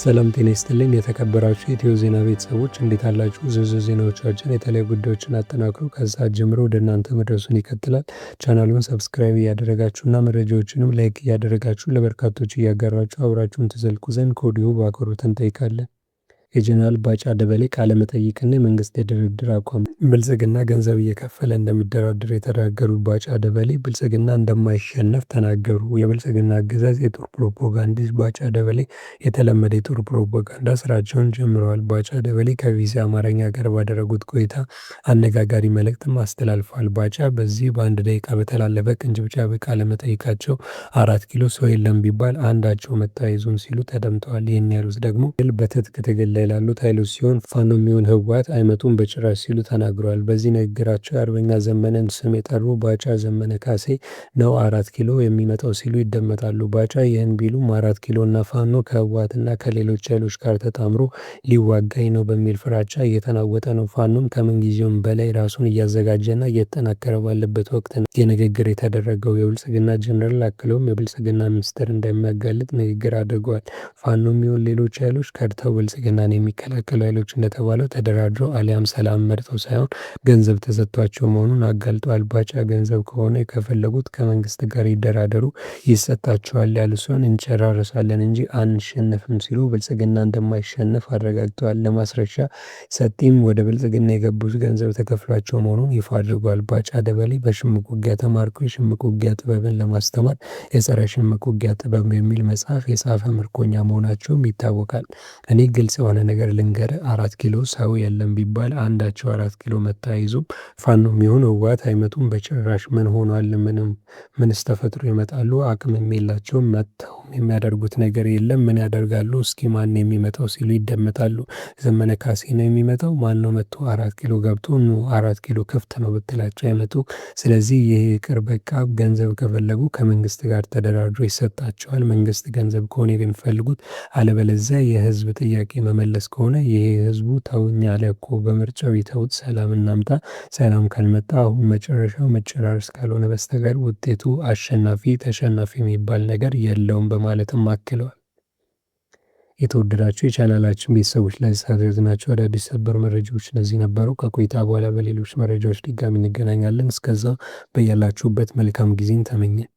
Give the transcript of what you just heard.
ሰላም ጤና ይስጥልኝ የተከበራችሁ የኢትዮ ዜና ቤተሰቦች እንዴት አላችሁ? ዝርዝር ዜናዎቻችን የተለያዩ ጉዳዮችን አጠናክሮ ከሰዓት ጀምሮ ወደ እናንተ መድረሱን ይቀጥላል። ቻናሉን ሰብስክራይብ እያደረጋችሁና መረጃዎችንም ላይክ እያደረጋችሁ ለበርካቶች እያጋራችሁ አብራችሁን ትዘልቁ ዘንድ ከወዲሁ በአክብሮት እንጠይቃለን። የጀነራል ባጫ ደበሌ ቃለ መጠይቅና የመንግስት የድርድር አቋም። ብልጽግና ገንዘብ እየከፈለ እንደሚደራደር የተናገሩት ባጫ ደበሌ ብልጽግና እንደማይሸነፍ ተናገሩ። የብልጽግና አገዛዝ የጦር ፕሮፓጋንዲስት ባጫ ደበሌ የተለመደ የጦር ፕሮፓጋንዳ ስራቸውን ጀምረዋል። ባጫ ደበሌ ከቢቢሲ አማርኛ ጋር ባደረጉት ቆይታ አነጋጋሪ መልእክትም አስተላልፈዋል። ባጫ በዚህ በአንድ ደቂቃ በተላለፈ ቅንጭብጫቢ ቃለ መጠይቃቸው 4 ኪሎ ሰው የለም ቢባል አንዳቸው መታየዙን ሲሉ ተደምጠዋል። ይህን ያሉት ደግሞ በትጥቅ ትግል ላይ ላሉት ኃይሎች ሲሆን ፋኖ የሚሆን ህወሓት አይመጡም በጭራሽ ሲሉ ተናግረዋል። በዚህ ንግግራቸው የአርበኛ ዘመነን ስም የጠሩ ባጫ ዘመነ ካሴ ነው 4 ኪሎ የሚመጣው ሲሉ ይደመጣሉ። ባጫ ይህን ቢሉም 4 ኪሎ እና ፋኖ ከህወሓትና ከሌሎች ኃይሎች ጋር ተጣምሮ ሊዋጋኝ ነው በሚል ፍራቻ እየተናወጠ ነው። ፋኖም ከምንጊዜውም በላይ ራሱን እያዘጋጀና እየተጠናከረ ባለበት ወቅት ነው የንግግር የተደረገው። የብልጽግና ጀነራል አክለውም የብልጽግና ሚኒስትር እንደሚያጋልጥ ንግግር አድርገዋል። ፋኖ የሚሆን ሌሎች ኃይሎች ከድተው ብልጽግናን የሚከላከሉ ኃይሎች እንደተባለው ተደራድረው አሊያም ሰላም መርጠው ሳይሆን ገንዘብ ተሰጥቷቸው መሆኑን አጋልጠዋል። ባጫ ገንዘብ ከሆነ ከፈለጉት ከመንግስት ጋር ይደራደሩ ይሰጣቸዋል ያሉ ሲሆን እንጨራረሳለን እንጂ አንሸነፍም ሲሉ ብልጽግና እንደማይሸነፍ አረጋግጠዋል። ለማስረሻ ሰጢም ወደ ብልጽግና የገቡት ገንዘብ ተከፍሏቸው መሆኑን ይፋ አድርጓል። ባጫ ደበሌ በሽምቅ ውጊያ ተማርኮ የሽምቅ ውጊያ ጥበብን ለማስተማር የጸረ ሽምቅ ውጊያ ጥበብ የሚል መጽሐፍ የጻፈ ምርኮኛ መሆናቸውም ይታወቃል። እኔ ግልጽ የሆነ ነገር ልንገር 4 ኪሎ ሰው የለም ቢባል አንዳቸው 4 ኪሎ መታይዙም ፋኖም ይሁን ህወሓት አይመጡም በጭራሽ። ምን ሆኗል? ምንስ ተፈጥሮ ይመጣሉ? አቅምም የላቸውም። መጥተው የሚያደርጉት ነገር የለም። ምን ያደርጋሉ? እስኪ ማን የሚመጣው ሲሉ ይደመጣሉ። ዘመነ ካሴ ነው የሚመጣው። ማን ነው መጥቶ 4 ኪሎ ገብቶ 4 ኪሎ ክፍት ነው ብትላቸው አይመጡ። ስለዚህ ይህ ይቅር በቃ። ገንዘብ ከፈለጉ ከመንግስት ጋር ተደራድሮ ይሰጣቸዋል። መንግስት ገንዘብ ከሆነ የሚፈልጉት፣ አለበለዚያ የህዝብ ጥያቄ መመለስ ከሆነ ይሄ ህዝቡ ተውኝ አለ እኮ በምርጫው ይተውት፣ ሰላም እናምጣ። ሰላም ካልመጣ አሁን መጨረሻው መጨራረስ ካልሆነ በስተቀር ውጤቱ አሸናፊ ተሸናፊ የሚባል ነገር የለውም በማለትም አክለዋል። የተወደዳቸው የቻናላችን ቤተሰቦች ላይ ሳደርግናቸው አዳዲስ ሰበር መረጃዎች እነዚህ ነበሩ። ከቆይታ በኋላ በሌሎች መረጃዎች ድጋሚ እንገናኛለን። እስከዛ በያላችሁበት መልካም ጊዜን ተመኘን።